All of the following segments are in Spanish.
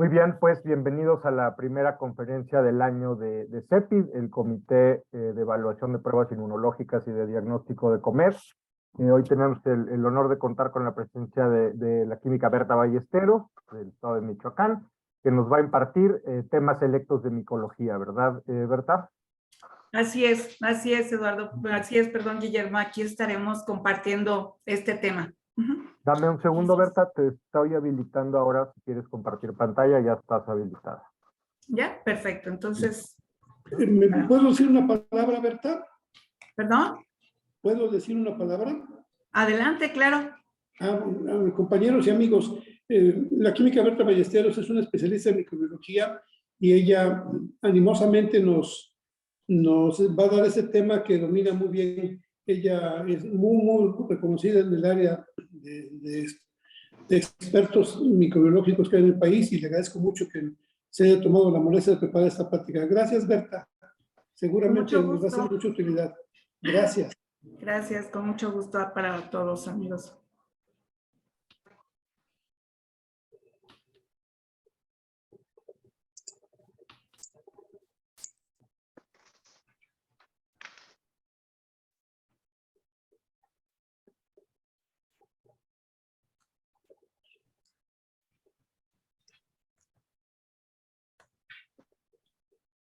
Muy bien, pues bienvenidos a la primera conferencia del año de CEPI, el Comité de Evaluación de Pruebas Inmunológicas y de Diagnóstico de Comer. Hoy tenemos el honor de contar con la presencia de la química Berta Ballesteros, del estado de Michoacán, que nos va a impartir temas selectos de micología, ¿verdad, Berta? Así es, Eduardo. Así es, perdón, Guillermo. Aquí estaremos compartiendo este tema. Dame un segundo, Berta, te estoy habilitando ahora. Si quieres compartir pantalla, ya estás habilitada. Ya, perfecto. Entonces, ¿Me puedo decir una palabra, Berta? ¿perdón? ¿Puedo decir una palabra? Adelante, claro. Compañeros y amigos, la química Berta Ballesteros es una especialista en microbiología y ella animosamente nos va a dar ese tema que domina muy bien. Ella es muy reconocida en el área de expertos microbiológicos que hay en el país y le agradezco mucho que se haya tomado la molestia de preparar esta práctica. Gracias, Berta. Seguramente nos va a ser mucha utilidad. Gracias. Gracias, con mucho gusto para todos, amigos.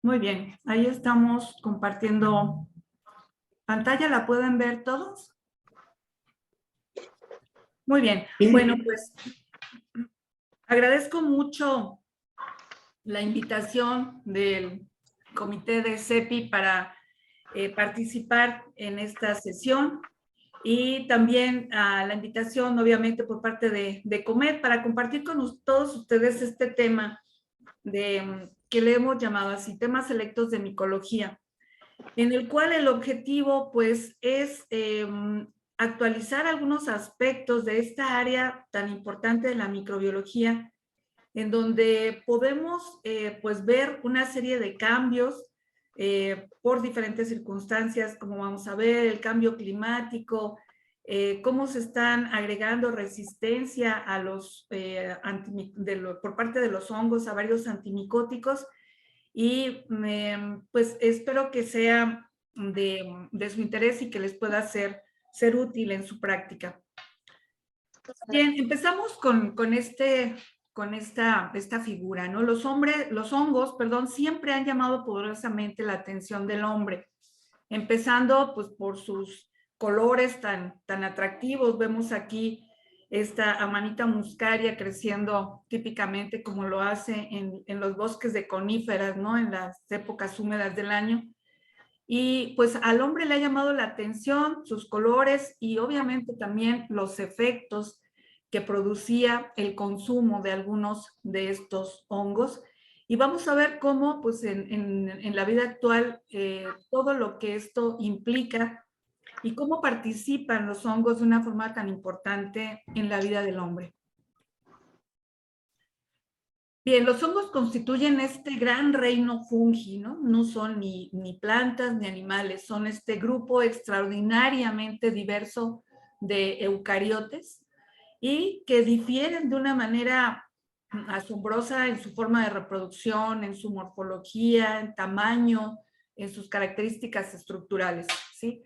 Muy bien, ahí estamos compartiendo pantalla. ¿La pueden ver todos? Muy bien. Bueno, pues agradezco mucho la invitación del comité de CEPI para participar en esta sesión y también la invitación, obviamente, por parte de Comer para compartir con todos ustedes este tema que le hemos llamado así, temas selectos de micología, en el cual el objetivo, pues, es actualizar algunos aspectos de esta área tan importante de la microbiología, en donde podemos, pues, ver una serie de cambios por diferentes circunstancias, como vamos a ver, el cambio climático, cómo se están agregando resistencia a los, por parte de los hongos a varios antimicóticos, y pues espero que sea de su interés y que les pueda ser útil en su práctica. Bien, empezamos con esta figura, ¿no? Los hongos, perdón, siempre han llamado poderosamente la atención del hombre, empezando pues por sus colores tan atractivos. Vemos aquí esta Amanita muscaria creciendo típicamente como lo hace en los bosques de coníferas, ¿no? En las épocas húmedas del año. Y pues al hombre le ha llamado la atención sus colores y obviamente también los efectos que producía el consumo de algunos de estos hongos. Y vamos a ver cómo, pues, en la vida actual, todo lo que esto implica y cómo participan los hongos de una forma tan importante en la vida del hombre. Bien, los hongos constituyen este gran reino fungi, ¿no? No son ni plantas ni animales, son este grupo extraordinariamente diverso de eucariotes y que difieren de una manera asombrosa en su forma de reproducción, en su morfología, en tamaño, en sus características estructurales, ¿sí?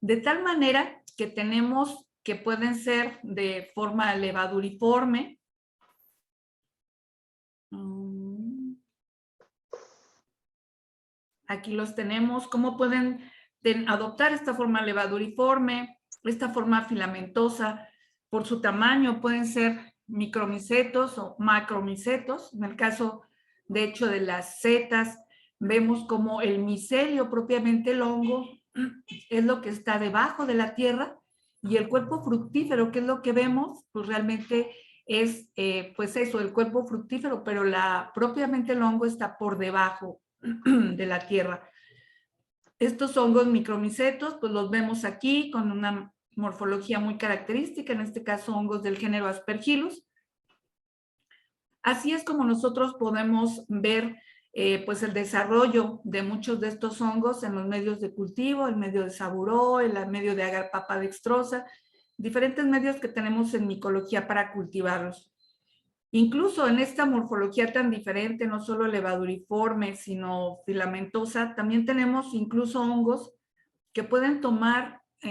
De tal manera que tenemos que pueden ser de forma levaduriforme. Aquí los tenemos. ¿Cómo pueden adoptar esta forma levaduriforme, esta forma filamentosa? Por su tamaño pueden ser micromicetos o macromicetos. En el caso, de hecho, de las setas, vemos como el micelio, propiamente el hongo, es lo que está debajo de la tierra, y el cuerpo fructífero, que es lo que vemos, pues realmente es, pues eso, el cuerpo fructífero, pero propiamente el hongo está por debajo de la tierra. Estos hongos micromicetos, pues los vemos aquí con una morfología muy característica, en este caso hongos del género Aspergillus. Así es como nosotros podemos ver pues el desarrollo de muchos de estos hongos en los medios de cultivo, el medio de Saburó, el medio de Agar papa dextrosa, diferentes medios que tenemos en micología para cultivarlos. Incluso en esta morfología tan diferente, no solo levaduriforme, sino filamentosa, también tenemos incluso hongos que pueden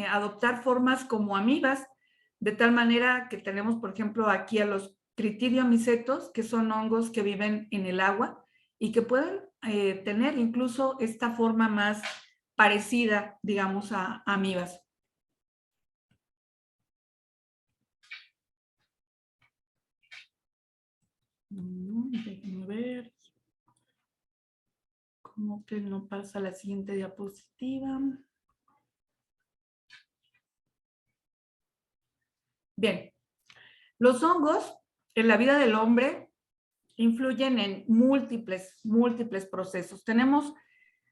adoptar formas como amibas, de tal manera que tenemos, por ejemplo, aquí a los Critidiomicetos, que son hongos que viven en el agua y que pueden tener incluso esta forma más parecida, digamos, a amibas. Déjenme ver. ¿Cómo que no pasa la siguiente diapositiva? Bien, los hongos en la vida del hombre influyen en múltiples procesos. Tenemos,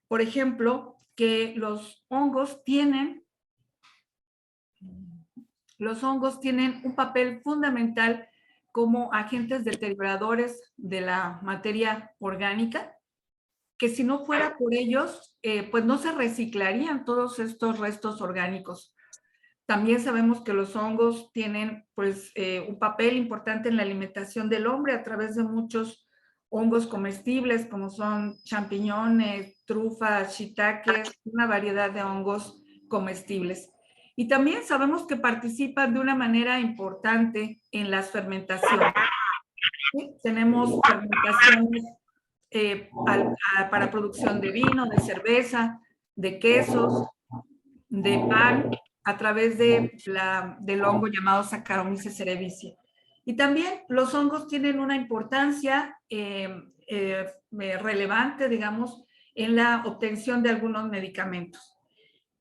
por ejemplo, que los hongos tienen un papel fundamental como agentes deterioradores de la materia orgánica, que si no fuera por ellos, pues no se reciclarían todos estos restos orgánicos. También sabemos que los hongos tienen pues un papel importante en la alimentación del hombre a través de muchos hongos comestibles como son champiñones, trufas, shiitakes, una variedad de hongos comestibles. Y también sabemos que participan de una manera importante en las fermentaciones. ¿Sí? Tenemos fermentaciones para producción de vino, de cerveza, de quesos, de pan, a través del hongo llamado Saccharomyces cerevisiae. Y también los hongos tienen una importancia relevante, digamos, en la obtención de algunos medicamentos.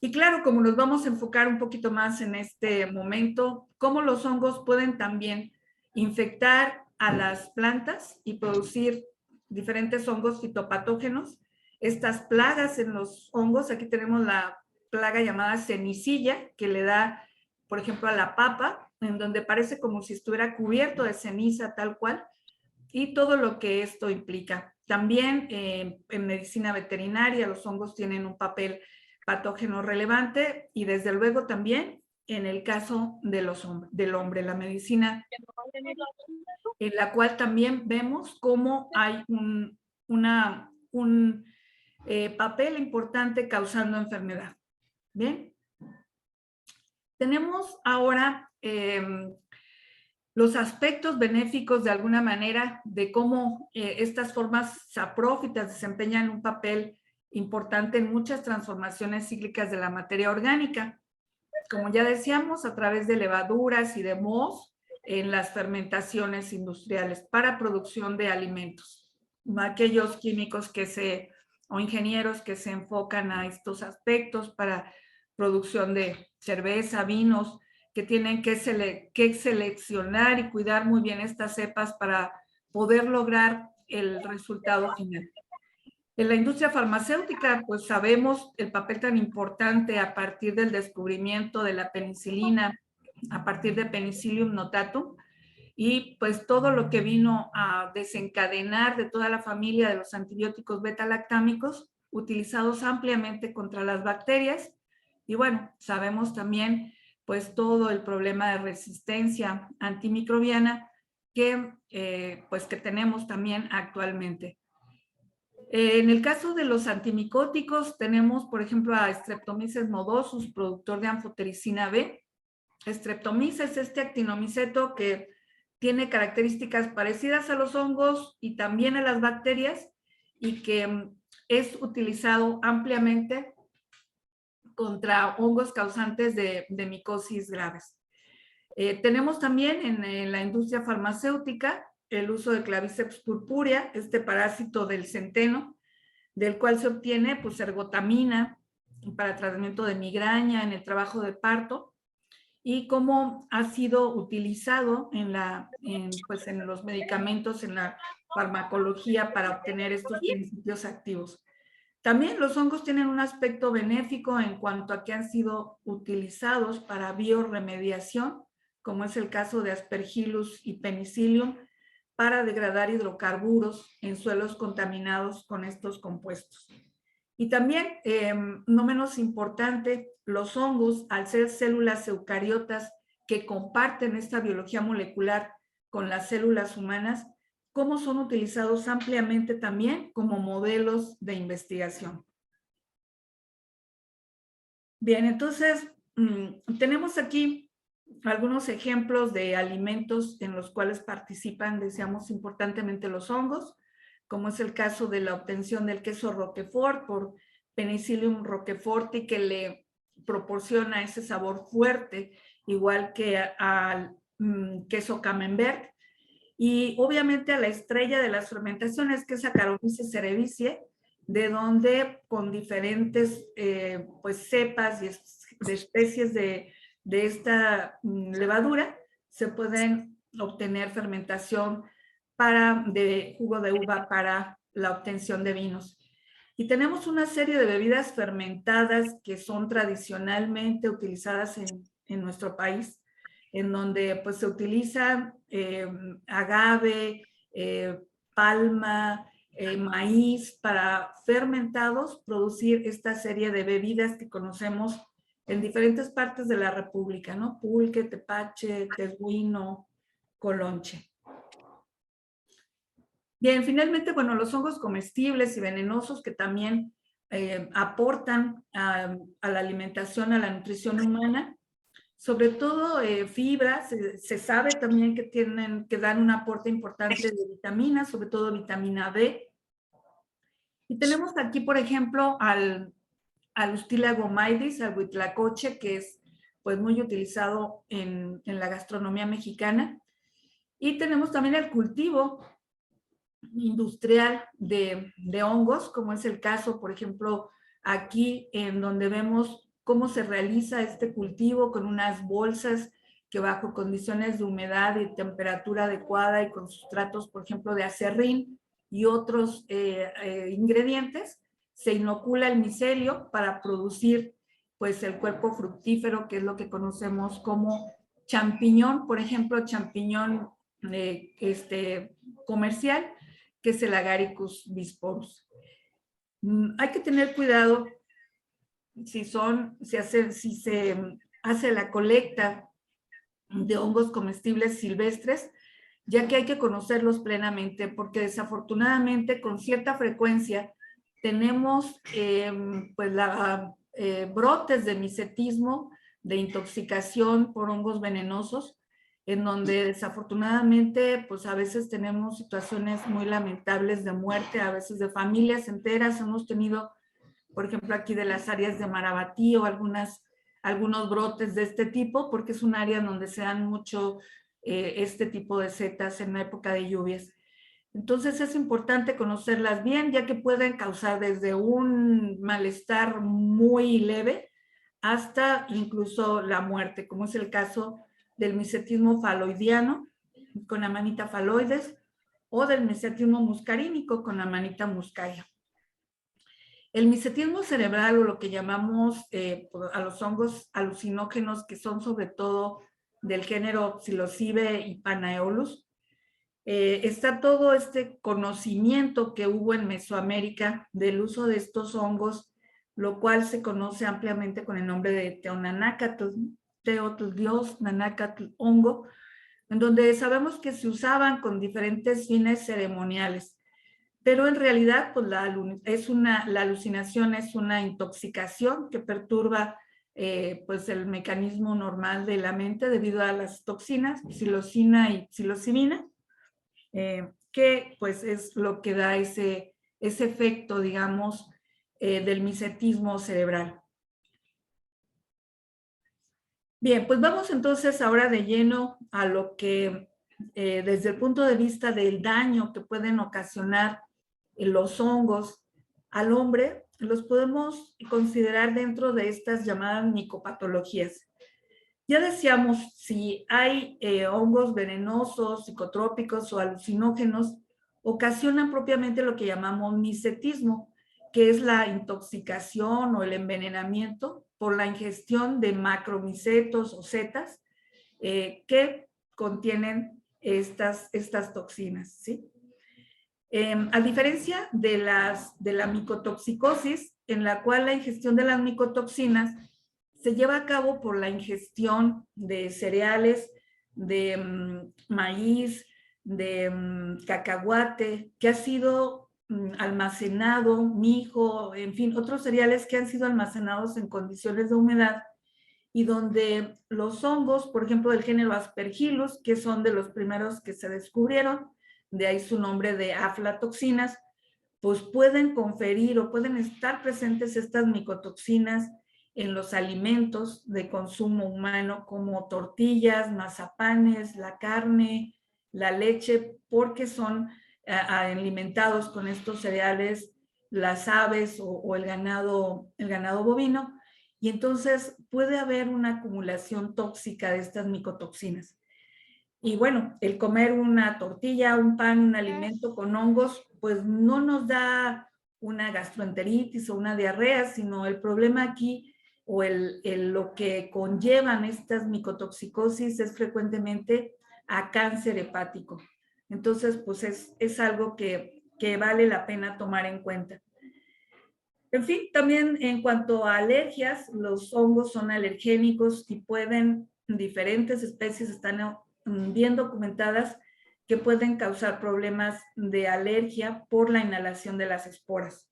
Y claro, como nos vamos a enfocar un poquito más en este momento, cómo los hongos pueden también infectar a las plantas y producir diferentes hongos fitopatógenos. Estas plagas en los hongos, aquí tenemos la plaga llamada cenicilla, que le da, por ejemplo, a la papa, en donde parece como si estuviera cubierto de ceniza tal cual, y todo lo que esto implica. También en medicina veterinaria los hongos tienen un papel patógeno relevante y desde luego también en el caso de del hombre, la medicina, en la cual también vemos cómo hay un papel importante causando enfermedad. Bien. Tenemos ahora los aspectos benéficos de alguna manera de cómo estas formas saprófitas desempeñan un papel importante en muchas transformaciones cíclicas de la materia orgánica. Como ya decíamos, a través de levaduras y de mohos en las fermentaciones industriales para producción de alimentos. Aquellos químicos o ingenieros que se enfocan a estos aspectos para producción de cerveza, vinos, que tienen que seleccionar y cuidar muy bien estas cepas para poder lograr el resultado final. En la industria farmacéutica, pues sabemos el papel tan importante a partir del descubrimiento de la penicilina, a partir de Penicillium notatum, y pues todo lo que vino a desencadenar de toda la familia de los antibióticos beta-lactámicos, utilizados ampliamente contra las bacterias. Y bueno, sabemos también pues todo el problema de resistencia antimicrobiana que tenemos también actualmente. En el caso de los antimicóticos tenemos, por ejemplo, a Streptomyces nodosus, productor de anfotericina B. Streptomyces es este actinomiceto que tiene características parecidas a los hongos y también a las bacterias y que es utilizado ampliamente contra hongos causantes de micosis graves. Tenemos también en la industria farmacéutica el uso de Claviceps purpurea, este parásito del centeno, del cual se obtiene pues, ergotamina para tratamiento de migraña en el trabajo de parto, y cómo ha sido utilizado en los medicamentos, en la farmacología para obtener estos principios activos. También los hongos tienen un aspecto benéfico en cuanto a que han sido utilizados para biorremediación, como es el caso de Aspergillus y Penicillium, para degradar hidrocarburos en suelos contaminados con estos compuestos. Y también, no menos importante, los hongos, al ser células eucariotas que comparten esta biología molecular con las células humanas, cómo son utilizados ampliamente también como modelos de investigación. Bien, entonces tenemos aquí algunos ejemplos de alimentos en los cuales participan, decíamos, importantemente los hongos, como es el caso de la obtención del queso Roquefort por Penicillium roqueforti, que le proporciona ese sabor fuerte, igual que al queso Camembert, y obviamente a la estrella de las fermentaciones, que es Saccharomyces cerevisiae, de donde con diferentes pues cepas y de especies de esta levadura se pueden obtener fermentación de jugo de uva para la obtención de vinos. Y tenemos una serie de bebidas fermentadas que son tradicionalmente utilizadas en nuestro país, en donde pues se utiliza agave, palma, maíz para fermentados, producir esta serie de bebidas que conocemos en diferentes partes de la República, ¿no? Pulque, tepache, tejuino, colonche. Bien, finalmente, bueno, los hongos comestibles y venenosos que también aportan a la alimentación, a la nutrición humana, sobre todo fibras, se sabe también que dan un aporte importante de vitaminas, sobre todo vitamina B. Y tenemos aquí, por ejemplo, al Ustila gommaidis, al huitlacoche, que es pues muy utilizado en la gastronomía mexicana. Y tenemos también el cultivo industrial de hongos, como es el caso, por ejemplo, aquí en donde vemos cómo se realiza este cultivo con unas bolsas que bajo condiciones de humedad y temperatura adecuada y con sustratos, por ejemplo, de acerrín y otros ingredientes, se inocula el micelio para producir pues el cuerpo fructífero, que es lo que conocemos como champiñón, por ejemplo, champiñón comercial, que es el Agaricus bisporus. Hay que tener cuidado si se hace la colecta de hongos comestibles silvestres, ya que hay que conocerlos plenamente, porque desafortunadamente con cierta frecuencia tenemos pues brotes de micetismo, de intoxicación por hongos venenosos, en donde desafortunadamente pues a veces tenemos situaciones muy lamentables de muerte, a veces de familias enteras. Hemos tenido, por ejemplo, aquí de las áreas de Marabatí o algunos brotes de este tipo, porque es un área donde se dan mucho este tipo de setas en la época de lluvias. Entonces es importante conocerlas bien, ya que pueden causar desde un malestar muy leve hasta incluso la muerte, como es el caso del micetismo faloidiano con Amanita phalloides o del micetismo muscarínico con Amanita muscaria. El micetismo cerebral, o lo que llamamos a los hongos alucinógenos, que son sobre todo del género Psilocybe y Panaeolus, está todo este conocimiento que hubo en Mesoamérica del uso de estos hongos, lo cual se conoce ampliamente con el nombre de Teonanácatl, Teotl Dios, Nanácatl hongo, en donde sabemos que se usaban con diferentes fines ceremoniales. Pero en realidad, pues la alucinación es una intoxicación que perturba pues el mecanismo normal de la mente debido a las toxinas, psilocina y psilocibina, que pues es lo que da ese efecto, digamos, del micetismo cerebral. Bien, pues vamos entonces ahora de lleno a lo que desde el punto de vista del daño que pueden ocasionar los hongos al hombre, los podemos considerar dentro de estas llamadas micopatologías. Ya decíamos, si hay hongos venenosos, psicotrópicos o alucinógenos, ocasionan propiamente lo que llamamos micetismo, que es la intoxicación o el envenenamiento por la ingestión de macromicetos o setas que contienen estas toxinas, ¿sí? A diferencia de la micotoxicosis, en la cual la ingestión de las micotoxinas se lleva a cabo por la ingestión de cereales de maíz, de cacahuate, que ha sido almacenado, mijo, en fin, otros cereales que han sido almacenados en condiciones de humedad y donde los hongos, por ejemplo, del género Aspergillus, que son de los primeros que se descubrieron, de ahí su nombre de aflatoxinas, pues pueden conferir o pueden estar presentes estas micotoxinas en los alimentos de consumo humano como tortillas, mazapanes, la carne, la leche, porque son alimentados con estos cereales las aves o el ganado bovino, y entonces puede haber una acumulación tóxica de estas micotoxinas. Y bueno, el comer una tortilla, un pan, un alimento con hongos, pues no nos da una gastroenteritis o una diarrea, sino el problema aquí o lo que conllevan estas micotoxicosis es frecuentemente a cáncer hepático. Entonces, pues es algo que vale la pena tomar en cuenta. En fin, también en cuanto a alergias, los hongos son alergénicos y diferentes especies están bien documentadas que pueden causar problemas de alergia por la inhalación de las esporas.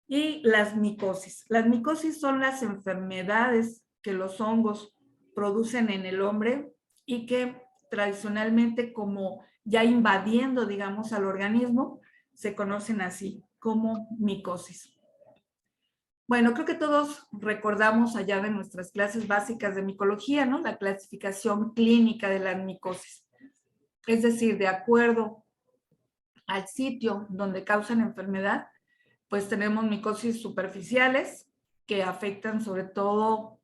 Y las micosis. Las micosis son las enfermedades que los hongos producen en el hombre y que tradicionalmente, como ya invadiendo, digamos, al organismo, se conocen así como micosis. Bueno, creo que todos recordamos allá de nuestras clases básicas de micología, ¿no? La clasificación clínica de la micosis. Es decir, de acuerdo al sitio donde causan enfermedad, pues tenemos micosis superficiales que afectan sobre todo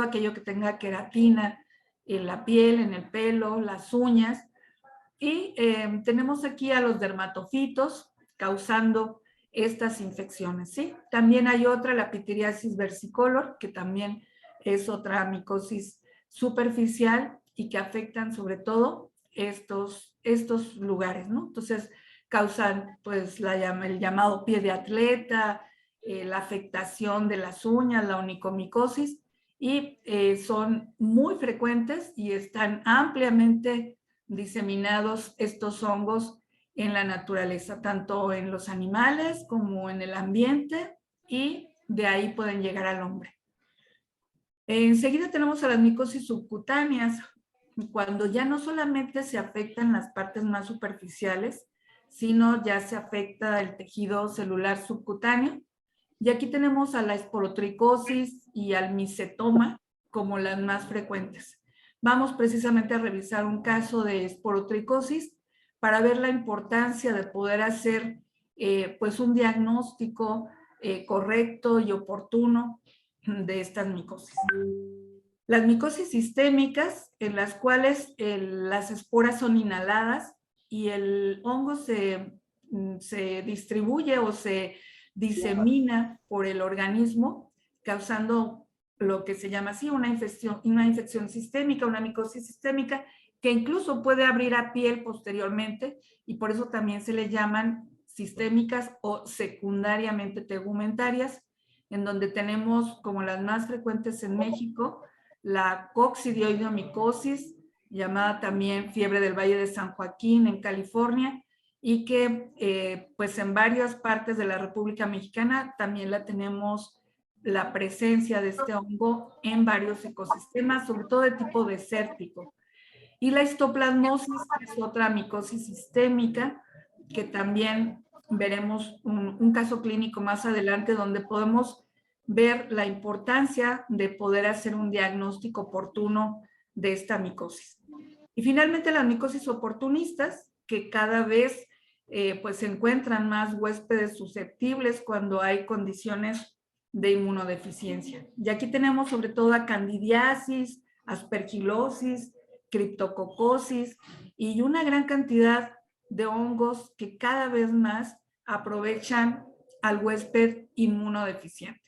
aquello que tenga queratina en la piel, en el pelo, las uñas. Y tenemos aquí a los dermatofitos causando estas infecciones, ¿sí? También hay otra, la pityriasis versicolor, que también es otra micosis superficial y que afectan sobre todo estos lugares, ¿no? Entonces, causan pues el llamado pie de atleta, la afectación de las uñas, la onicomicosis, y son muy frecuentes y están ampliamente diseminados estos hongos en la naturaleza, tanto en los animales como en el ambiente, y de ahí pueden llegar al hombre. Enseguida tenemos a las micosis subcutáneas, cuando ya no solamente se afectan las partes más superficiales, sino ya se afecta el tejido celular subcutáneo. Y aquí tenemos a la esporotricosis y al micetoma como las más frecuentes. Vamos precisamente a revisar un caso de esporotricosis para ver la importancia de poder hacer pues un diagnóstico correcto y oportuno de estas micosis. Las micosis sistémicas, en las cuales las esporas son inhaladas y el hongo se distribuye o se disemina por el organismo, causando lo que se llama así una infección sistémica, una micosis sistémica, que incluso puede abrir a piel posteriormente, y por eso también se le llaman sistémicas o secundariamente tegumentarias, en donde tenemos como las más frecuentes en México la coccidioidomicosis, llamada también fiebre del Valle de San Joaquín en California, y que pues en varias partes de la República Mexicana también tenemos la presencia de este hongo en varios ecosistemas, sobre todo de tipo desértico. Y la histoplasmosis es otra micosis sistémica que también veremos un caso clínico más adelante donde podemos ver la importancia de poder hacer un diagnóstico oportuno de esta micosis. Y finalmente las micosis oportunistas, que cada vez pues se encuentran más huéspedes susceptibles cuando hay condiciones de inmunodeficiencia. Y aquí tenemos sobre todo a candidiasis, aspergilosis, criptococosis y una gran cantidad de hongos que cada vez más aprovechan al huésped inmunodeficiente.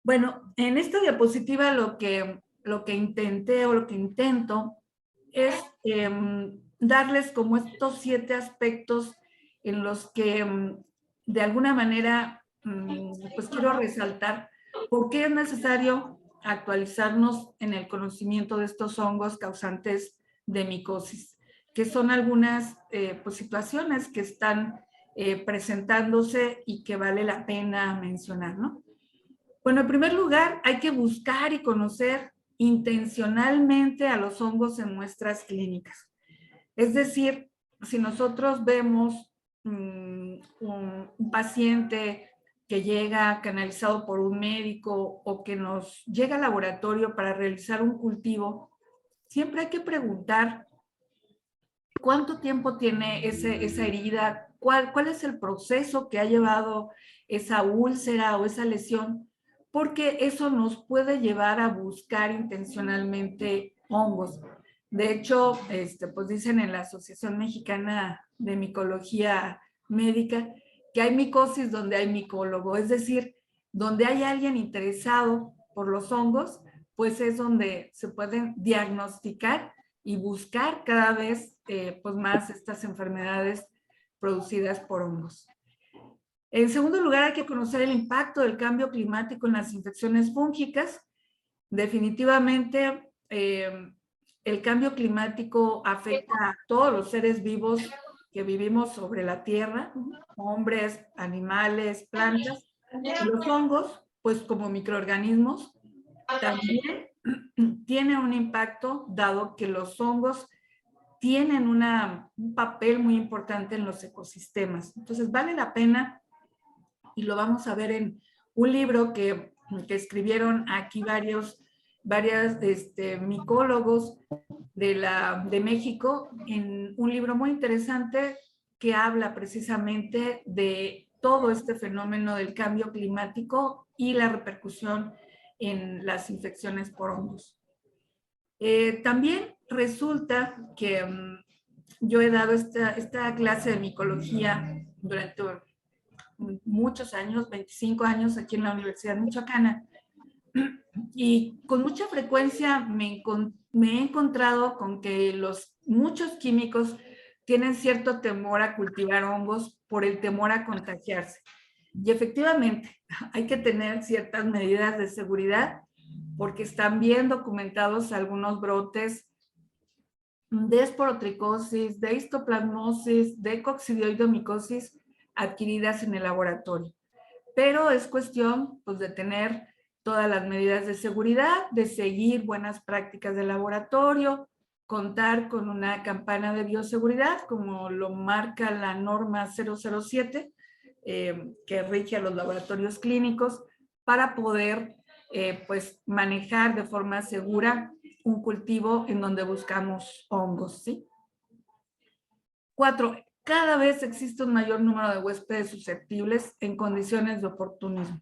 Bueno, en esta diapositiva lo que intenté o lo que intento es darles como estos 7 aspectos en los que de alguna manera pues quiero resaltar por qué es necesario actualizarnos en el conocimiento de estos hongos causantes de micosis, que son algunas pues, situaciones que están presentándose y que vale la pena mencionar, ¿no? Bueno, en primer lugar, hay que buscar y conocer intencionalmente a los hongos en muestras clínicas. Es decir, si nosotros vemos un paciente que llega canalizado por un médico o que nos llega al laboratorio para realizar un cultivo, siempre hay que preguntar cuánto tiempo tiene esa herida, cuál es el proceso que ha llevado esa úlcera o esa lesión, porque eso nos puede llevar a buscar intencionalmente hongos. De hecho, pues dicen en la Asociación Mexicana de Micología Médica que hay micosis donde hay micólogo, es decir, donde hay alguien interesado por los hongos, pues es donde se pueden diagnosticar y buscar cada vez pues más estas enfermedades producidas por hongos. En segundo lugar, hay que conocer el impacto del cambio climático en las infecciones fúngicas. Definitivamente, el cambio climático afecta a todos los seres vivos que vivimos sobre la Tierra, hombres, animales, plantas, y los hongos, pues como microorganismos, también tienen un impacto, dado que los hongos tienen un papel muy importante en los ecosistemas. Entonces, vale la pena, y lo vamos a ver en un libro que escribieron aquí varios micólogos de México, en un libro muy interesante que habla precisamente de todo este fenómeno del cambio climático y la repercusión en las infecciones por hongos. También resulta que yo he dado esta clase de micología durante muchos años, 25 años aquí en la Universidad Michoacana, y con mucha frecuencia me he encontrado con que muchos químicos tienen cierto temor a cultivar hongos por el temor a contagiarse. Y efectivamente, hay que tener ciertas medidas de seguridad porque están bien documentados algunos brotes de esporotricosis, de histoplasmosis, de coccidioidomicosis adquiridas en el laboratorio. Pero es cuestión, pues, de tener todas las medidas de seguridad, de seguir buenas prácticas de laboratorio, contar con una campana de bioseguridad, como lo marca la norma 007, que rige a los laboratorios clínicos, para poder pues manejar de forma segura un cultivo en donde buscamos hongos, ¿sí? 4. Cada vez existe un mayor número de huéspedes susceptibles en condiciones de oportunismo.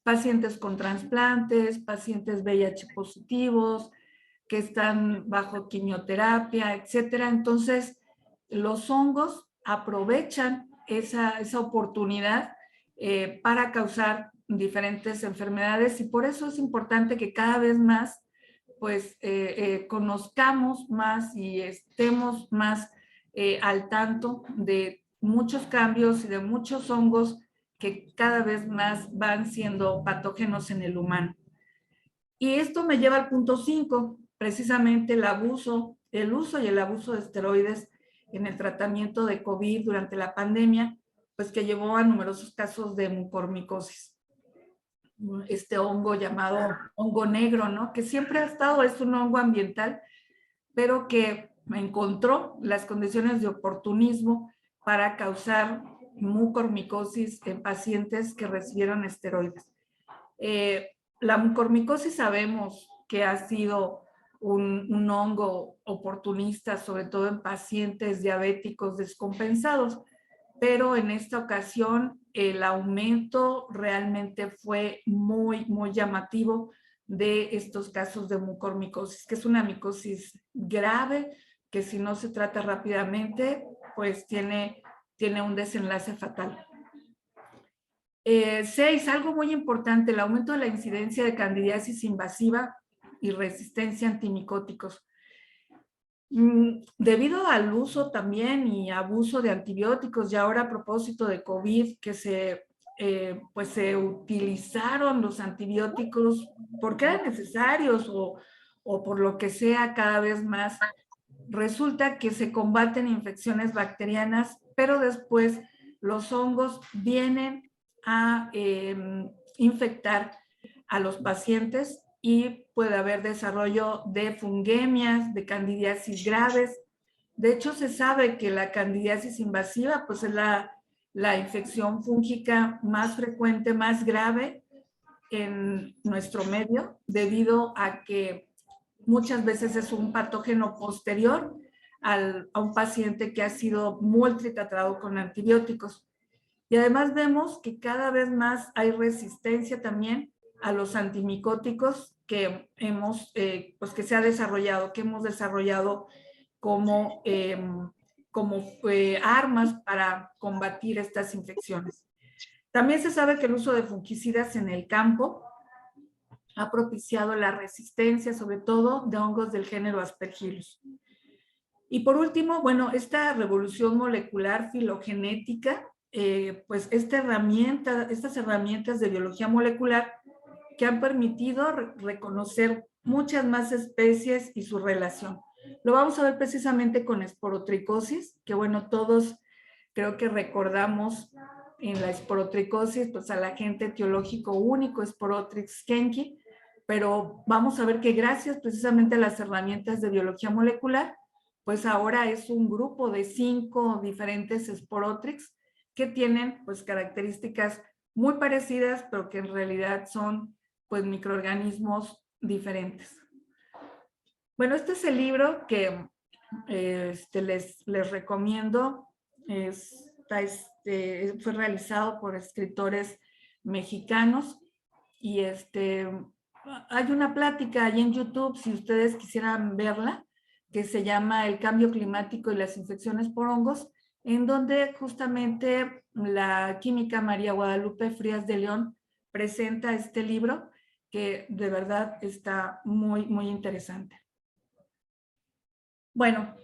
Pacientes con trasplantes, pacientes VIH positivos, que están bajo quimioterapia, etcétera. Entonces, los hongos aprovechan esa oportunidad para causar diferentes enfermedades, y por eso es importante que cada vez más pues conozcamos más y estemos más al tanto de muchos cambios y de muchos hongos que cada vez más van siendo patógenos en el humano. Y esto me lleva al punto 5, precisamente el uso y el abuso de esteroides en el tratamiento de COVID durante la pandemia, pues que llevó a numerosos casos de mucormicosis. Este hongo llamado hongo negro, ¿no? Que siempre ha estado, es un hongo ambiental, pero que encontró las condiciones de oportunismo para causar mucormicosis en pacientes que recibieron esteroides. La mucormicosis sabemos que ha sido un hongo oportunista, sobre todo en pacientes diabéticos descompensados, pero en esta ocasión el aumento realmente fue muy, muy llamativo de estos casos de mucormicosis, que es una micosis grave que si no se trata rápidamente, pues tiene un desenlace fatal. 6, algo muy importante, el aumento de la incidencia de candidiasis invasiva y resistencia a antimicóticos. Debido al uso también y abuso de antibióticos, y ahora a propósito de COVID, que se pues se utilizaron los antibióticos porque eran necesarios o por lo que sea cada vez más, resulta que se combaten infecciones bacterianas, pero después los hongos vienen a infectar a los pacientes y puede haber desarrollo de fungemias, de candidiasis graves. De hecho, se sabe que la candidiasis invasiva pues es la infección fúngica más frecuente, más grave en nuestro medio, debido a que muchas veces es un patógeno posterior a un paciente que ha sido multitratado con antibióticos. Y además vemos que cada vez más hay resistencia también a los antimicóticos que pues que se ha desarrollado, que hemos desarrollado como armas para combatir estas infecciones. También se sabe que el uso de fungicidas en el campo ha propiciado la resistencia, sobre todo de hongos del género Aspergillus. Y por último, bueno, esta revolución molecular filogenética, pues estas herramientas de biología molecular que han permitido reconocer muchas más especies y su relación. Lo vamos a ver precisamente con esporotricosis, que bueno, todos creo que recordamos en la esporotricosis, pues al agente etiológico único, Sporotrix kenki, pero vamos a ver que gracias precisamente a las herramientas de biología molecular, pues ahora es un grupo de 5 diferentes Sporotrix que tienen pues características muy parecidas, pero que en realidad son pues microorganismos diferentes. Bueno, este es el libro que les recomiendo. Fue realizado por escritores mexicanos y hay una plática ahí en YouTube, si ustedes quisieran verla, que se llama El cambio climático y las infecciones por hongos, en donde justamente la química María Guadalupe Frías de León presenta este libro, que de verdad está muy, muy interesante. Bueno,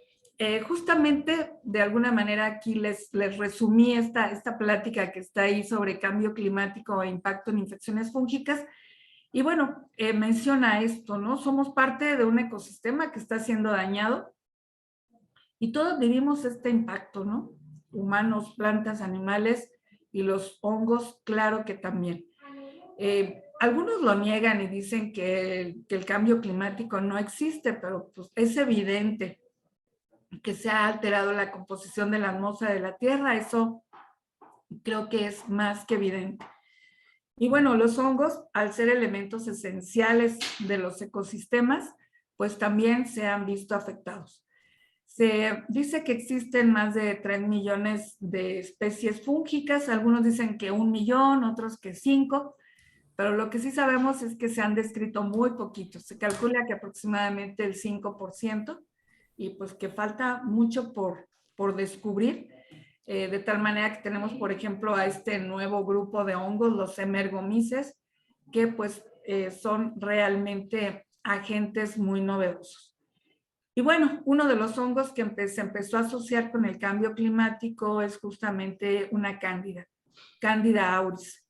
justamente de alguna manera aquí les resumí esta plática que está ahí sobre cambio climático e impacto en infecciones fúngicas. Y bueno, menciona esto, ¿no? Somos parte de un ecosistema que está siendo dañado y todos vivimos este impacto, ¿no? Humanos, plantas, animales y los hongos, claro que también. Algunos lo niegan y dicen que el cambio climático no existe, pero pues es evidente que se ha alterado la composición de la atmósfera de la Tierra. Eso creo que es más que evidente. Y bueno, los hongos, al ser elementos esenciales de los ecosistemas, pues también se han visto afectados. Se dice que existen más de 3 millones de especies fúngicas, algunos dicen que 1 millón, otros que 5, pero lo que sí sabemos es que se han descrito muy poquitos. Se calcula que aproximadamente el 5%, y pues que falta mucho por descubrir, de tal manera que tenemos, por ejemplo, a este nuevo grupo de hongos, los Emergomyces, que pues son realmente agentes muy novedosos. Y bueno, uno de los hongos que se empezó a asociar con el cambio climático es justamente una cándida, Candida auris,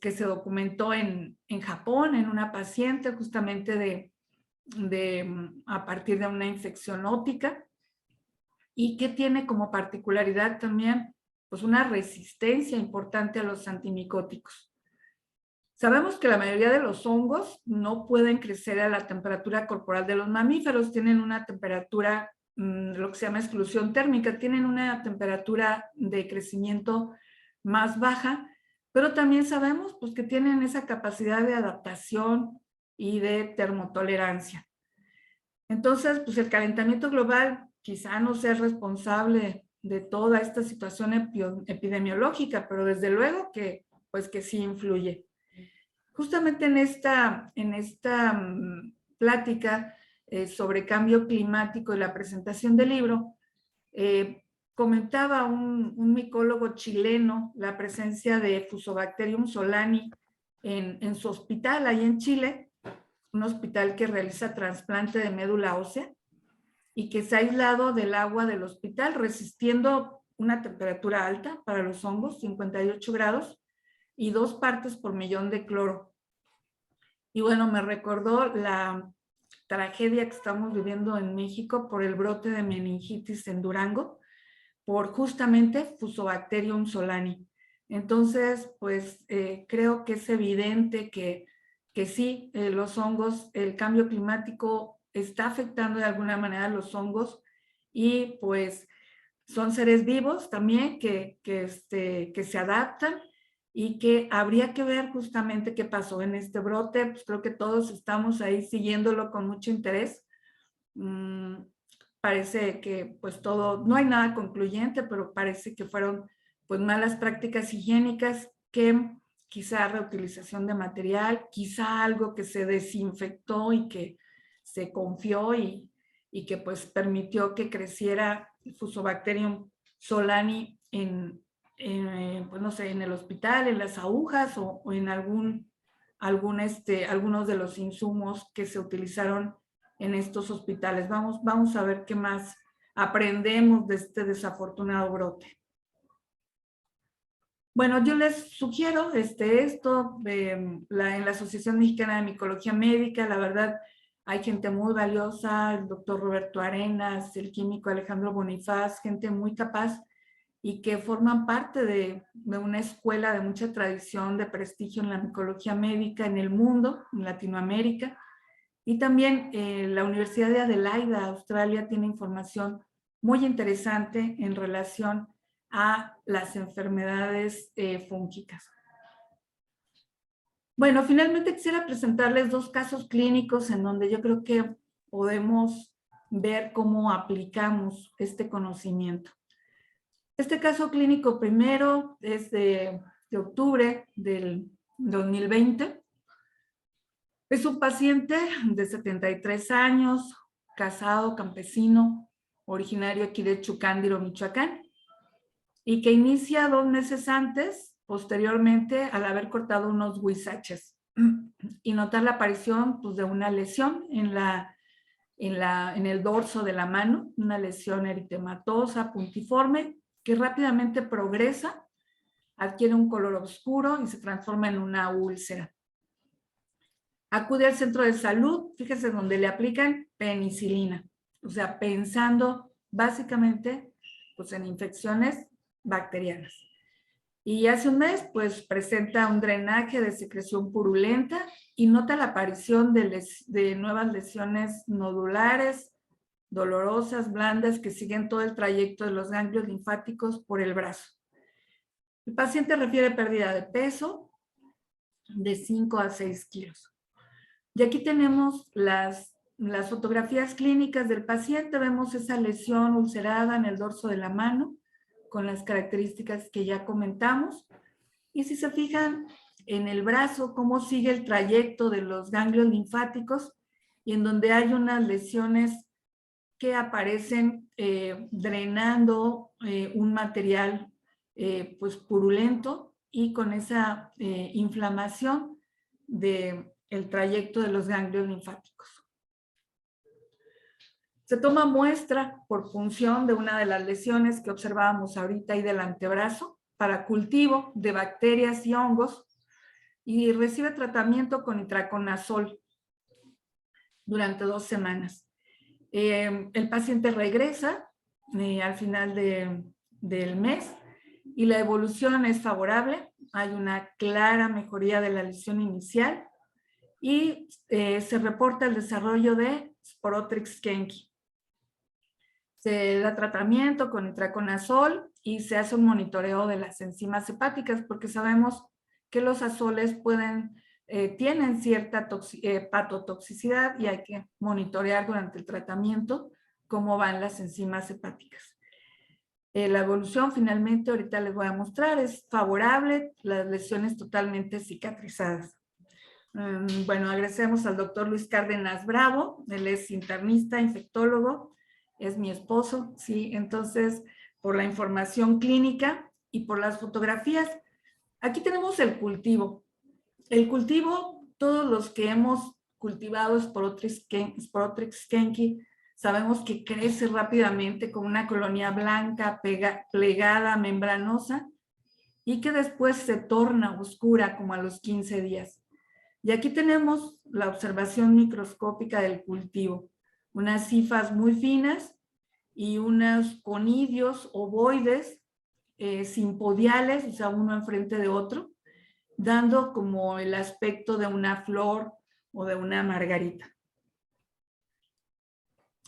que se documentó en Japón, en una paciente justamente a partir de una infección óptica, y que tiene como particularidad también pues una resistencia importante a los antimicóticos. Sabemos que la mayoría de los hongos no pueden crecer a la temperatura corporal de los mamíferos, tienen una temperatura, lo que se llama exclusión térmica, tienen una temperatura de crecimiento más baja, pero también sabemos pues, que tienen esa capacidad de adaptación y de termotolerancia. Entonces, pues el calentamiento global quizá no sea responsable de toda esta situación epidemiológica, pero desde luego que, pues que sí influye. Justamente en esta plática sobre cambio climático y la presentación del libro, comentaba un micólogo chileno la presencia de Fusobacterium solani en su hospital, ahí en Chile, un hospital que realiza trasplante de médula ósea y que se ha aislado del agua del hospital, resistiendo una temperatura alta para los hongos, 58 grados, y 2 partes por millón de cloro. Y bueno, me recordó la tragedia que estamos viviendo en México por el brote de meningitis en Durango, por justamente Fusobacterium solani. Entonces, pues creo que es evidente que sí, los hongos, el cambio climático está afectando de alguna manera a los hongos y pues son seres vivos también que se adaptan y que habría que ver justamente qué pasó en este brote. Pues creo que todos estamos ahí siguiéndolo con mucho interés. Parece que pues todo, no hay nada concluyente, pero parece que fueron pues malas prácticas higiénicas, que quizá reutilización de material, quizá algo que se desinfectó y que se confió y que pues permitió que creciera el Fusobacterium solani pues no sé, en el hospital, en las agujas o en algunos de los insumos que se utilizaron en estos hospitales. Vamos a ver qué más aprendemos de este desafortunado brote. Bueno, yo les sugiero esto en la Asociación Mexicana de Micología Médica. La verdad, hay gente muy valiosa, el doctor Roberto Arenas, el químico Alejandro Bonifaz, gente muy capaz y que forman parte de una escuela de mucha tradición, de prestigio en la micología médica en el mundo, en Latinoamérica. Y también la Universidad de Adelaida, Australia, tiene información muy interesante en relación a las enfermedades fúngicas. Bueno, finalmente quisiera presentarles 2 casos clínicos en donde yo creo que podemos ver cómo aplicamos este conocimiento. Este caso clínico primero es de octubre del 2020. Es un paciente de 73 años, casado, campesino, originario aquí de Chucándiro, Michoacán, y que inicia 2 meses antes, posteriormente, al haber cortado unos huizaches y notar la aparición pues, de una lesión en el dorso de la mano, una lesión eritematosa, puntiforme, que rápidamente progresa, adquiere un color oscuro y se transforma en una úlcera. Acude al centro de salud, fíjese, donde le aplican penicilina, o sea, pensando básicamente pues, en infecciones bacterianas. Y hace un mes, pues, presenta un drenaje de secreción purulenta y nota la aparición de nuevas lesiones nodulares, dolorosas, blandas, que siguen todo el trayecto de los ganglios linfáticos por el brazo. El paciente refiere pérdida de peso de 5 a 6 kilos. Y aquí tenemos las fotografías clínicas del paciente. Vemos esa lesión ulcerada en el dorso de la mano, con las características que ya comentamos. Y si se fijan en el brazo, cómo sigue el trayecto de los ganglios linfáticos y en donde hay unas lesiones que aparecen drenando un material pues purulento y con esa inflamación del trayecto de los ganglios linfáticos. Se toma muestra por punción de una de las lesiones que observábamos ahorita y del antebrazo para cultivo de bacterias y hongos y recibe tratamiento con itraconazol durante 2 semanas. El paciente regresa al final del mes y la evolución es favorable. Hay una clara mejoría de la lesión inicial y se reporta el desarrollo de Sporotrix kenki. Se da tratamiento con itraconazol y se hace un monitoreo de las enzimas hepáticas porque sabemos que los azoles tienen cierta hepatotoxicidad y hay que monitorear durante el tratamiento cómo van las enzimas hepáticas. La evolución finalmente, ahorita les voy a mostrar, es favorable, las lesiones totalmente cicatrizadas. Bueno, agradecemos al doctor Luis Cárdenas Bravo, él es internista, infectólogo, es mi esposo, sí, entonces por la información clínica y por las fotografías. Aquí tenemos el cultivo. El cultivo, todos los que hemos cultivado Sporotrix kenki, Sabemos que crece rápidamente con una colonia blanca, plegada, membranosa, y que después se torna oscura como a los 15 días. Y aquí tenemos la observación microscópica del cultivo. Unas hifas muy finas y unos conidios ovoides simpodiales, o sea, uno enfrente de otro, dando como el aspecto de una flor o de una margarita.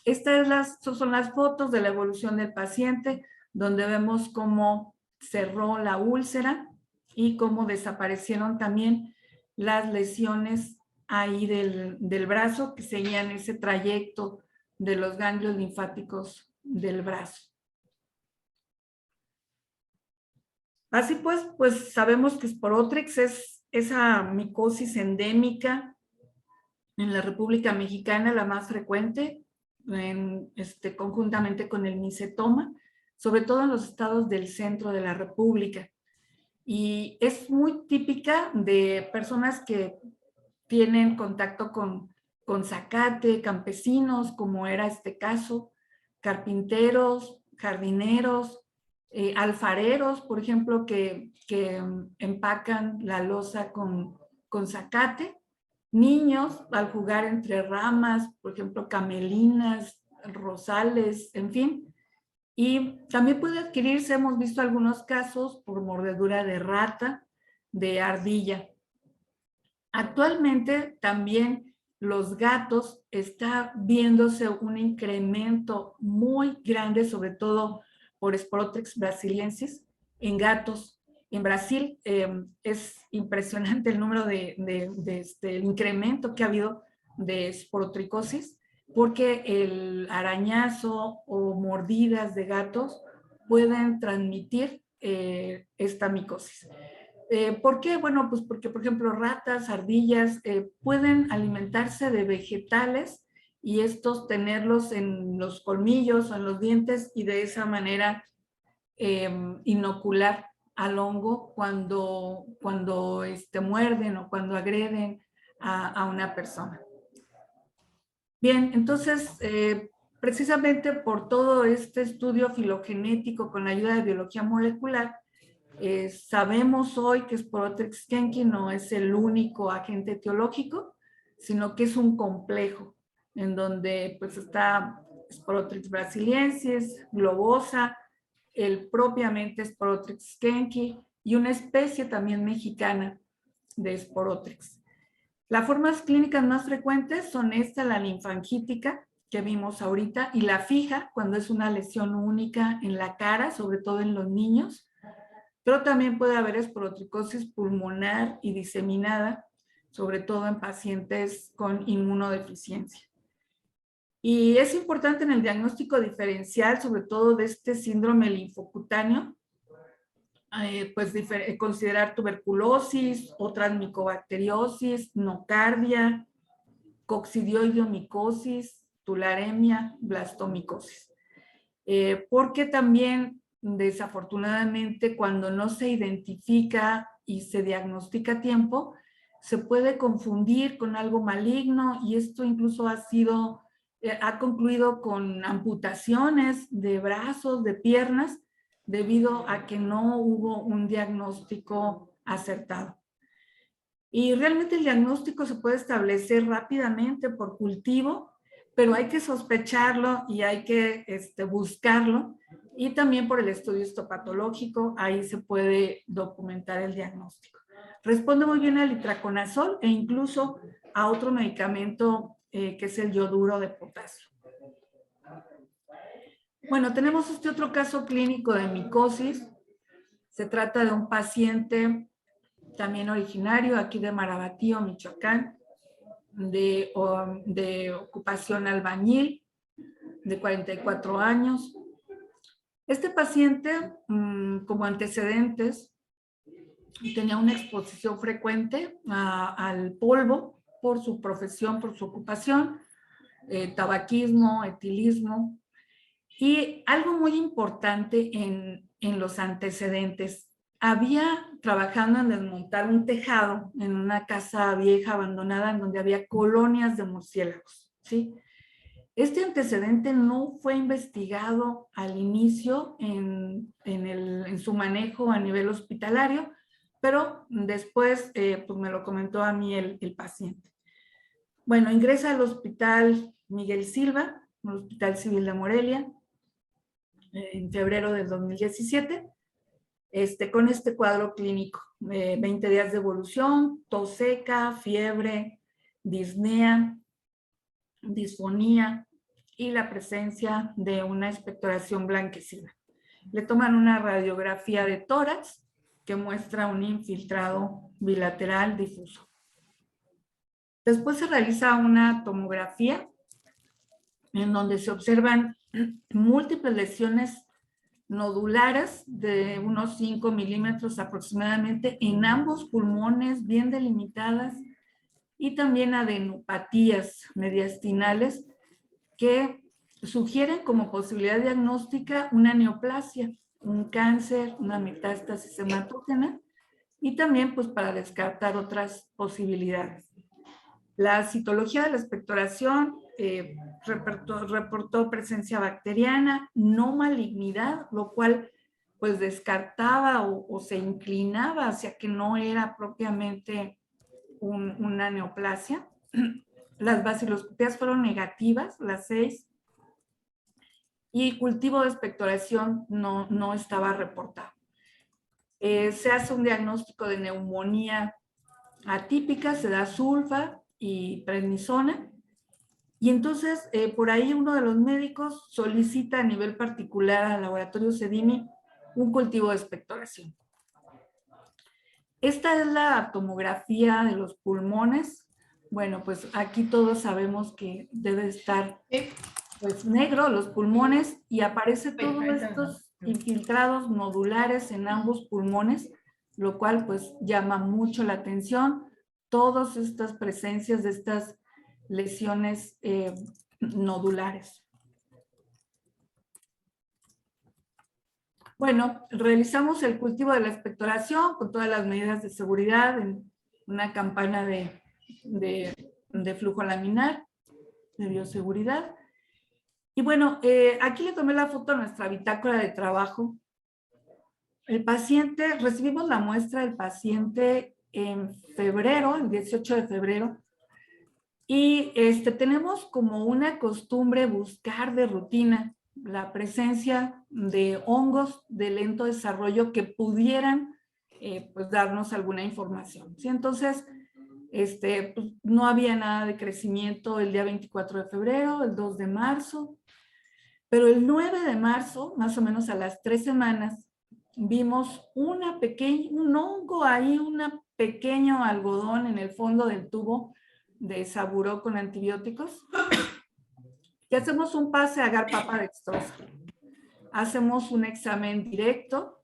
Estas son las fotos de la evolución del paciente, donde vemos cómo cerró la úlcera y cómo desaparecieron también las lesiones ahí del brazo que seguían ese trayecto de los ganglios linfáticos del brazo. Así pues sabemos que Sporotrix es esa micosis endémica en la República Mexicana, la más frecuente, conjuntamente con el micetoma, sobre todo en los estados del centro de la República. Y es muy típica de personas que tienen contacto con zacate, campesinos, como era este caso, carpinteros, jardineros, alfareros, por ejemplo, que empacan la loza con zacate, niños al jugar entre ramas, por ejemplo, camelinas, rosales, en fin. Y también puede adquirirse, hemos visto algunos casos, por mordedura de rata, de ardilla. Actualmente también los gatos está viéndose un incremento muy grande, sobre todo por Sporotrix brasiliensis, en gatos. En Brasil es impresionante el número el incremento que ha habido de esporotricosis, porque el arañazo o mordidas de gatos pueden transmitir esta micosis. ¿Por qué? Bueno, pues porque, por ejemplo, ratas, ardillas pueden alimentarse de vegetales y estos tenerlos en los colmillos o en los dientes y de esa manera inocular al hongo cuando muerden o cuando agreden a una persona. Bien, entonces, precisamente por todo este estudio filogenético con la ayuda de biología molecular, sabemos hoy que Sporotrix skenki no es el único agente etiológico, sino que es un complejo en donde pues está Sporotrix brasiliensis, globosa, el propiamente Sporotrix skenki y una especie también mexicana de Sporotrix. Las formas clínicas más frecuentes son la linfangítica, que vimos ahorita, y la fija, cuando es una lesión única en la cara, sobre todo en los niños. Pero también puede haber esporotricosis pulmonar y diseminada, sobre todo en pacientes con inmunodeficiencia. Y es importante en el diagnóstico diferencial, sobre todo de este síndrome linfocutáneo, pues considerar tuberculosis, otras micobacteriosis, nocardia, coccidioidomicosis, tularemia, blastomicosis. Porque también, desafortunadamente, cuando no se identifica y se diagnostica a tiempo, se puede confundir con algo maligno y esto incluso ha concluido con amputaciones de brazos, de piernas, debido a que no hubo un diagnóstico acertado. Y realmente el diagnóstico se puede establecer rápidamente por cultivo, pero hay que sospecharlo y hay que buscarlo. Y también por el estudio histopatológico, ahí se puede documentar el diagnóstico. Responde muy bien al itraconazol e incluso a otro medicamento que es el yoduro de potasio. Bueno, tenemos este otro caso clínico de micosis. Se trata de un paciente también originario aquí de Marabatío, Michoacán, de ocupación albañil, de 44 años. Este paciente, como antecedentes, tenía una exposición frecuente al polvo por su profesión, por su ocupación, tabaquismo, etilismo. Y algo muy importante en los antecedentes, había trabajando en desmontar un tejado en una casa vieja abandonada en donde había colonias de murciélagos, ¿sí? Este antecedente no fue investigado al inicio en su manejo a nivel hospitalario, pero después pues me lo comentó a mí el paciente. Bueno, ingresa al Hospital Miguel Silva, el Hospital Civil de Morelia, en febrero del 2017, con este cuadro clínico, 20 días de evolución, tos seca, fiebre, disnea, disfonía y la presencia de una expectoración blanquecina. Le toman una radiografía de tórax que muestra un infiltrado bilateral difuso. Después se realiza una tomografía en donde se observan múltiples lesiones nodulares de unos 5 milímetros aproximadamente en ambos pulmones, bien delimitadas, y también adenopatías mediastinales que sugieren como posibilidad diagnóstica una neoplasia, un cáncer, una metástasis hematógena, y también pues para descartar otras posibilidades. La citología de la expectoración reportó presencia bacteriana, no malignidad, lo cual pues descartaba o se inclinaba hacia que no era propiamente una neoplasia. Las baciloscopías fueron negativas, las 6, y cultivo de expectoración no estaba reportado. Se hace un diagnóstico de neumonía atípica, se da sulfa y prednisona, y entonces por ahí uno de los médicos solicita a nivel particular al laboratorio Sedimi un cultivo de expectoración. Esta es la tomografía de los pulmones. Bueno, pues aquí todos sabemos que debe estar pues negro los pulmones, y aparece todos estos infiltrados nodulares en ambos pulmones, lo cual pues llama mucho la atención. Todas estas presencias de estas lesiones nodulares. Bueno, realizamos el cultivo de la expectoración con todas las medidas de seguridad en una campana de flujo laminar, de bioseguridad. Y bueno, aquí le tomé la foto a nuestra bitácora de trabajo. El paciente, recibimos la muestra del paciente en febrero, el 18 de febrero, y tenemos como una costumbre buscar de rutina la presencia de hongos de lento desarrollo que pudieran pues darnos alguna información, ¿sí? Entonces, pues, no había nada de crecimiento el día 24 de febrero, el 2 de marzo, pero el 9 de marzo, más o menos a las 3 semanas, vimos un hongo ahí, un pequeño algodón en el fondo del tubo de Saburó con antibióticos. Y hacemos un pase a agar-papa dextrosa. Hacemos un examen directo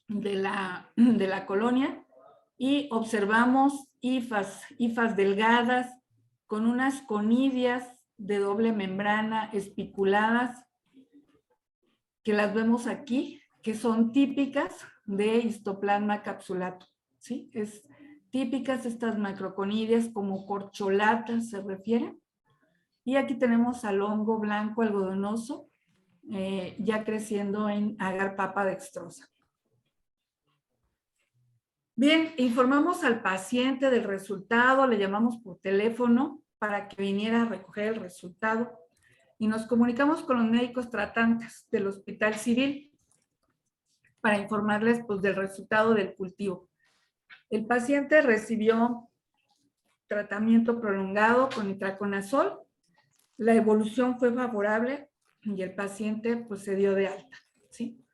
de la colonia y observamos hifas delgadas con unas conidias de doble membrana espiculadas, que las vemos aquí, que son típicas de histoplasma capsulato, ¿sí? Es típicas estas macroconidias, como corcholatas se refieren. Y aquí tenemos al hongo blanco algodonoso, ya creciendo en agar-papa dextrosa. Bien, informamos al paciente del resultado, le llamamos por teléfono para que viniera a recoger el resultado y nos comunicamos con los médicos tratantes del Hospital Civil para informarles pues, del resultado del cultivo. El paciente recibió tratamiento prolongado con itraconazol, la evolución fue favorable y el paciente pues, se dio de alta, ¿sí?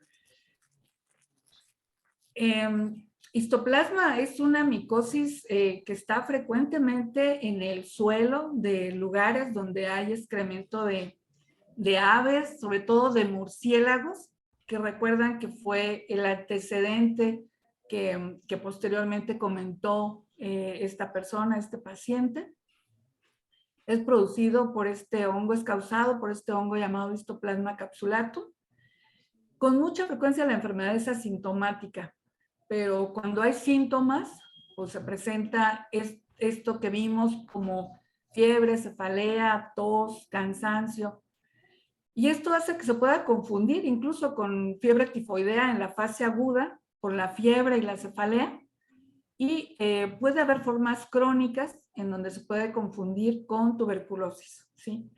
Histoplasma es una micosis que está frecuentemente en el suelo de lugares donde hay excremento de aves, sobre todo de murciélagos, que recuerdan que fue el antecedente que posteriormente comentó esta persona, este paciente. Es producido por este hongo, es causado por este hongo llamado histoplasma capsulatum. Con mucha frecuencia la enfermedad es asintomática, pero cuando hay síntomas, pues se presenta esto que vimos como fiebre, cefalea, tos, cansancio. Y esto hace que se pueda confundir incluso con fiebre tifoidea en la fase aguda, por la fiebre y la cefalea. Y puede haber formas crónicas en donde se puede confundir con tuberculosis, ¿sí?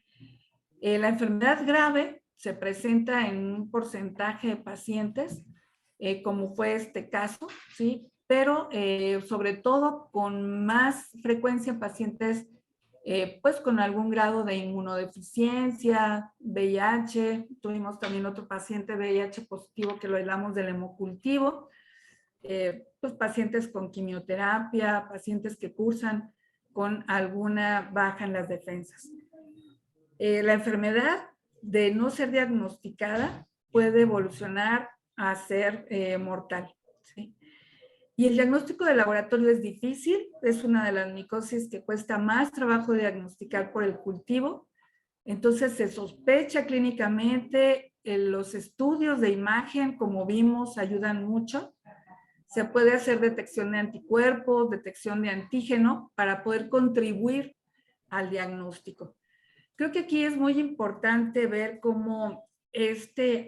La enfermedad grave se presenta en un porcentaje de pacientes, como fue este caso, ¿sí? Pero sobre todo con más frecuencia en pacientes pues con algún grado de inmunodeficiencia, VIH. Tuvimos también otro paciente VIH positivo que lo aislamos del hemocultivo. Pues pacientes con quimioterapia, pacientes que cursan con alguna baja en las defensas. La enfermedad, de no ser diagnosticada, puede evolucionar a ser mortal, ¿sí? Y el diagnóstico de laboratorio es difícil, es una de las micosis que cuesta más trabajo diagnosticar por el cultivo. Entonces se sospecha clínicamente, los estudios de imagen, como vimos, ayudan mucho. Se puede hacer detección de anticuerpos, detección de antígeno para poder contribuir al diagnóstico. Creo que aquí es muy importante ver cómo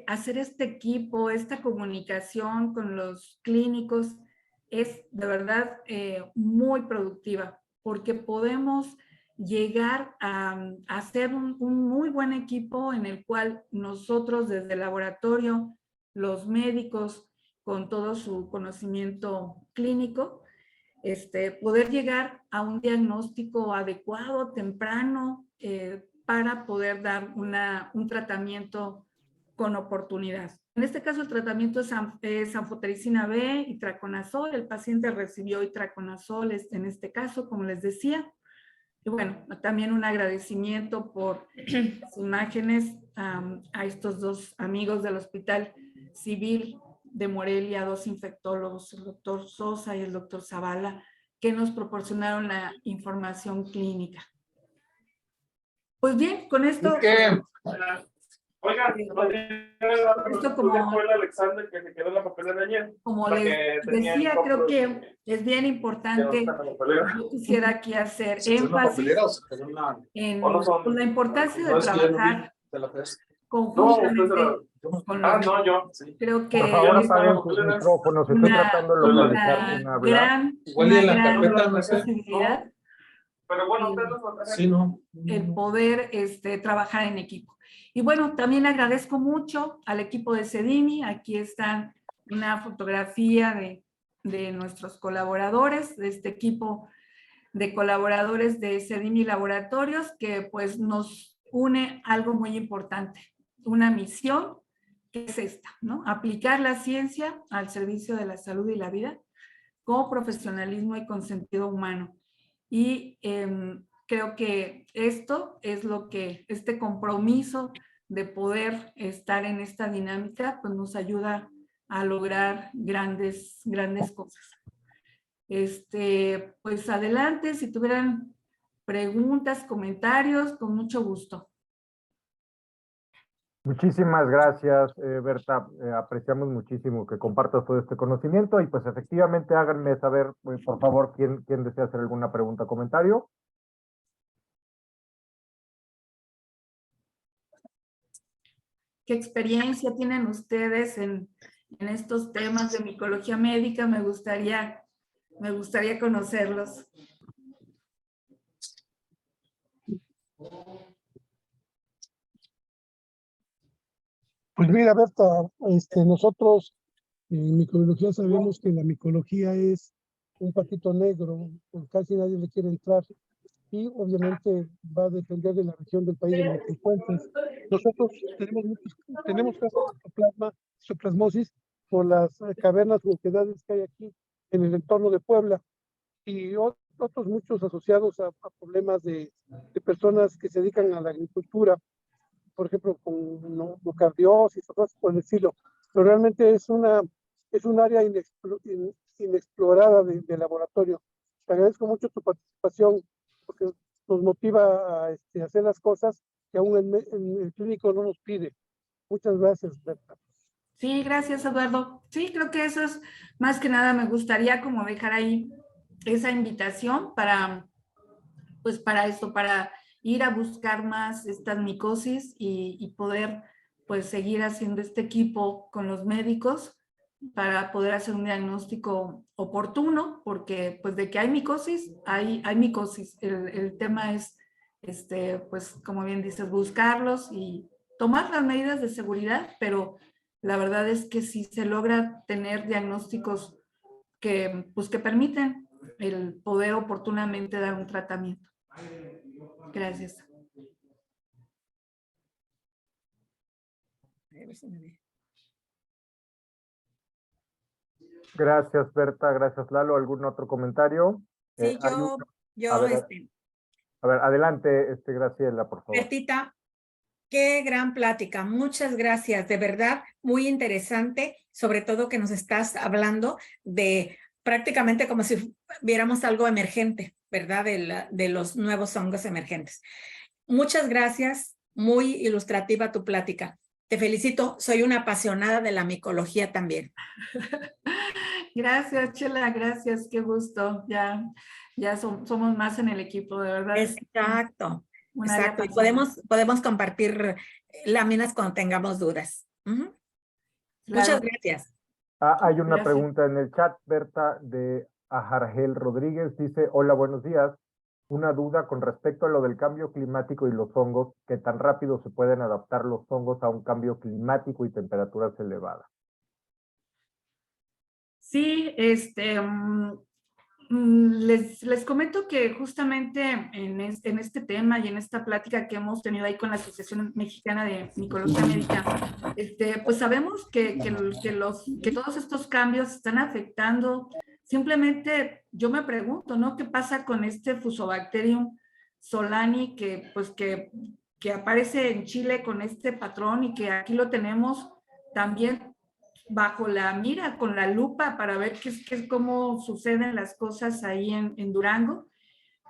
hacer este equipo, esta comunicación con los clínicos es de verdad muy productiva, porque podemos llegar a hacer un muy buen equipo en el cual nosotros desde el laboratorio, los médicos con todo su conocimiento clínico, poder llegar a un diagnóstico adecuado, temprano, para poder dar un tratamiento con oportunidad. En este caso, el tratamiento es anfotericina B y itraconazol. El paciente recibió itraconazol en este caso, como les decía. Y bueno, también un agradecimiento por las imágenes a estos dos amigos del Hospital Civil de Morelia, dos infectólogos, el doctor Sosa y el doctor Zavala, que nos proporcionaron la información clínica. Pues bien, con esto... Oiga, esto como, fue el Alexander que se quedó en la papelera ayer. Como les decía, creo que es bien importante. Yo quisiera aquí hacer énfasis en la importancia de trabajar conjuntamente con los médicos. Creo que por favor, apaguen sus micrófonos. Estoy tratando de localizar quién habla. una gran posibilidad. Pero bueno, el poder trabajar en equipo. Y bueno, también agradezco mucho al equipo de CEDIMI. Aquí está una fotografía de nuestros colaboradores, de este equipo de colaboradores de CEDIMI Laboratorios, que pues nos une algo muy importante, una misión que es esta, ¿no? Aplicar la ciencia al servicio de la salud y la vida con profesionalismo y con sentido humano. Y creo que esto es lo que, este compromiso de poder estar en esta dinámica, pues nos ayuda a lograr grandes cosas. Pues adelante, si tuvieran preguntas, comentarios, con mucho gusto. Muchísimas gracias, Berta. Apreciamos muchísimo que compartas todo este conocimiento y pues efectivamente háganme saber, por favor, quién desea hacer alguna pregunta o comentario. ¿Qué experiencia tienen ustedes en estos temas de micología médica? Me gustaría conocerlos. Pues mira, Berta, nosotros en microbiología sabemos que la micología es un patito negro, porque casi nadie le quiere entrar, y obviamente va a depender de la región del país donde te encuentres. Nosotros tenemos casos de isoplasmosis por las cavernas o oquedades que hay aquí en el entorno de Puebla, y otros muchos asociados a problemas de personas que se dedican a la agricultura, por ejemplo, con nocardiosis o cosas por el estilo. Pero realmente es un área inexplorada de laboratorio. Te agradezco mucho tu participación porque nos motiva a hacer las cosas que aún el clínico no nos pide. Muchas gracias, Berta. Sí, gracias, Eduardo. Sí, creo que eso es más que nada, me gustaría como dejar ahí esa invitación para pues para esto, para ir a buscar más estas micosis y poder pues seguir haciendo este equipo con los médicos para poder hacer un diagnóstico oportuno, porque pues de que hay micosis, hay micosis. El tema es, pues como bien dices, buscarlos y tomar las medidas de seguridad, pero la verdad es que si se logra tener diagnósticos que, pues, que permiten el poder oportunamente dar un tratamiento. Gracias. Gracias, Berta. Gracias, Lalo. ¿Algún otro comentario? Sí, Hay yo, a ver, adelante, Graciela, por favor. Bertita, qué gran plática. Muchas gracias. De verdad, muy interesante, sobre todo que nos estás hablando de prácticamente como si viéramos algo emergente, ¿verdad? De los nuevos hongos emergentes. Muchas gracias. Muy ilustrativa tu plática. Te felicito. Soy una apasionada de la micología también. Gracias, Chela. Gracias. Qué gusto. Ya somos más en el equipo, de verdad. Exacto. Exacto. Y Apasionante. podemos compartir láminas cuando tengamos dudas. Claro. Muchas gracias. Hay una Gracias. pregunta en el chat, Berta, de Ajargel Rodríguez. Dice, hola, buenos días. Una duda con respecto a lo del cambio climático y los hongos, ¿qué tan rápido se pueden adaptar los hongos a un cambio climático y temperaturas elevadas? Sí, les comento que justamente en este tema y en esta plática que hemos tenido ahí con la Asociación Mexicana de Micología Médica, pues sabemos que todos estos cambios están afectando. Simplemente yo me pregunto, ¿no? ¿Qué pasa con este Fusobacterium solani que aparece en Chile con este patrón y que aquí lo tenemos también bajo la mira, con la lupa, para ver cómo suceden las cosas ahí en Durango?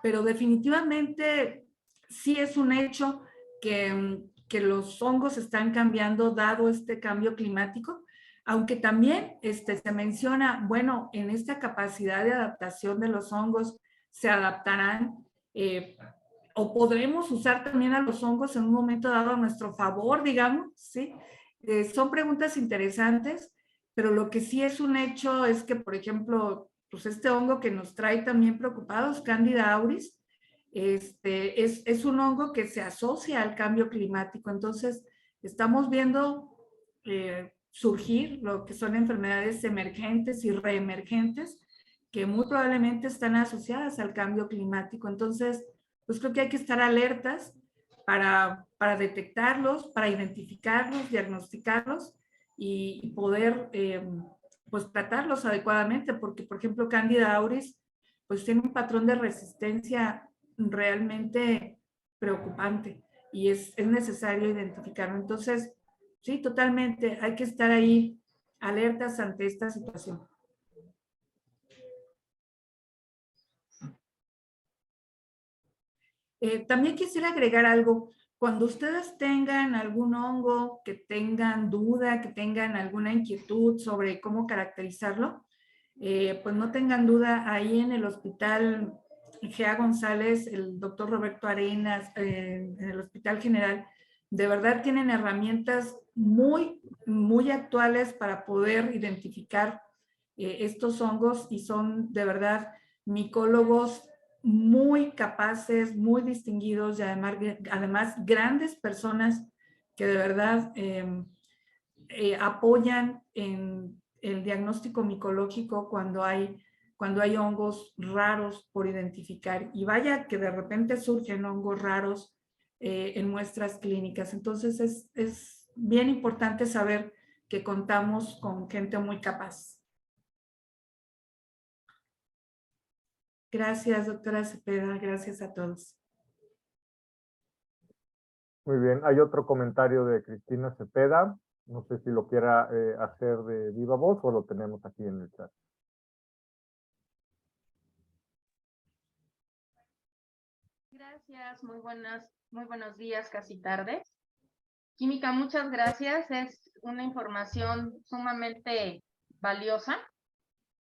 Pero definitivamente sí es un hecho que los hongos están cambiando dado este cambio climático, aunque también se menciona, bueno, en esta capacidad de adaptación de los hongos se adaptarán o podremos usar también a los hongos en un momento dado a nuestro favor, digamos, ¿sí? Son preguntas interesantes, pero lo que sí es un hecho es que, por ejemplo, pues este hongo que nos trae también preocupados, Candida auris, es un hongo que se asocia al cambio climático. Entonces, estamos viendo surgir lo que son enfermedades emergentes y reemergentes que muy probablemente están asociadas al cambio climático. Entonces, pues creo que hay que estar alertas para detectarlos, para identificarlos, diagnosticarlos y poder pues tratarlos adecuadamente, porque por ejemplo Candida auris pues tiene un patrón de resistencia realmente preocupante y es necesario identificarlo. Entonces, sí, totalmente, hay que estar ahí alertas ante esta situación. También quisiera agregar algo. Cuando ustedes tengan algún hongo, que tengan duda, que tengan alguna inquietud sobre cómo caracterizarlo, pues no tengan duda, ahí en el Hospital Gea González, el doctor Roberto Arenas, en el Hospital General, de verdad tienen herramientas muy, muy actuales para poder identificar estos hongos y son de verdad micólogos muy capaces, muy distinguidos y además grandes personas que de verdad apoyan en el diagnóstico micológico cuando hay hongos raros por identificar. Y vaya que de repente surgen hongos raros en muestras clínicas. Entonces es bien importante saber que contamos con gente muy capaz. Gracias, doctora Cepeda. Gracias a todos. Muy bien, hay otro comentario de Cristina Cepeda. No sé si lo quiera hacer de viva voz o lo tenemos aquí en el chat. Gracias, muy buenos días, casi tarde. Química, muchas gracias. Es una información sumamente valiosa.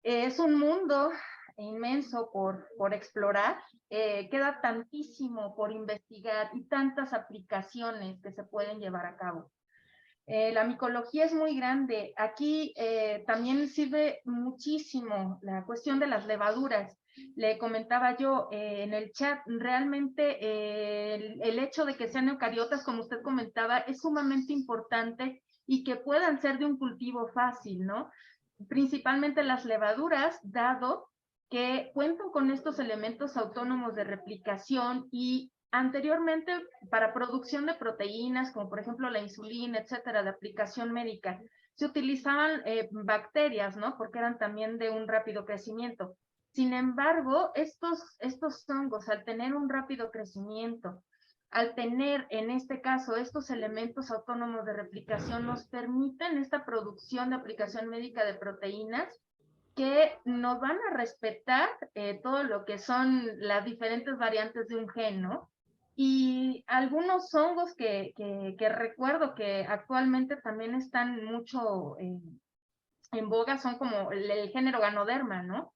Es un mundo inmenso por explorar, queda tantísimo por investigar y tantas aplicaciones que se pueden llevar a cabo. La micología es muy grande. Aquí también sirve muchísimo la cuestión de las levaduras. Le comentaba yo en el chat, realmente el hecho de que sean eucariotas, como usted comentaba, es sumamente importante y que puedan ser de un cultivo fácil, ¿no? Principalmente las levaduras, dado que cuentan con estos elementos autónomos de replicación y anteriormente para producción de proteínas, como por ejemplo la insulina, etcétera, de aplicación médica, se utilizaban bacterias, ¿no? Porque eran también de un rápido crecimiento. Sin embargo, estos hongos, al tener un rápido crecimiento, al tener en este caso estos elementos autónomos de replicación, nos permiten esta producción de aplicación médica de proteínas que nos van a respetar todo lo que son las diferentes variantes de un gen, ¿no? Y algunos hongos que recuerdo que actualmente también están mucho en boga son como el género Ganoderma, ¿no?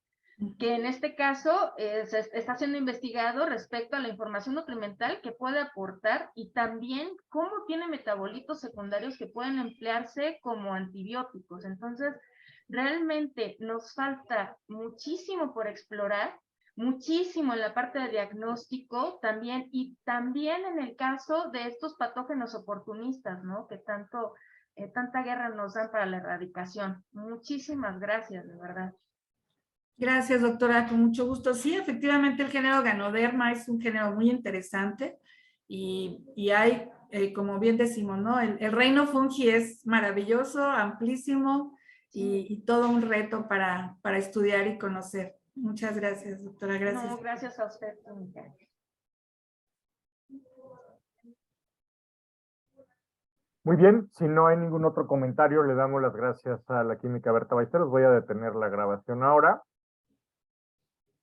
Que en este caso se está siendo investigado respecto a la información nutrimental que puede aportar y también cómo tiene metabolitos secundarios que pueden emplearse como antibióticos. Entonces, realmente nos falta muchísimo por explorar, muchísimo en la parte de diagnóstico también, y también en el caso de estos patógenos oportunistas, ¿no? Que tanta guerra nos dan para la erradicación. Muchísimas gracias, de verdad. Gracias, doctora, con mucho gusto. Sí, efectivamente el género Ganoderma es un género muy interesante y hay, como bien decimos, ¿no? El reino fungi es maravilloso, amplísimo y todo un reto para estudiar y conocer. Muchas gracias, doctora. Gracias. No, gracias a usted, Mónica. Muy bien, si no hay ningún otro comentario, le damos las gracias a la química Berta Ballesteros. Voy a detener la grabación ahora.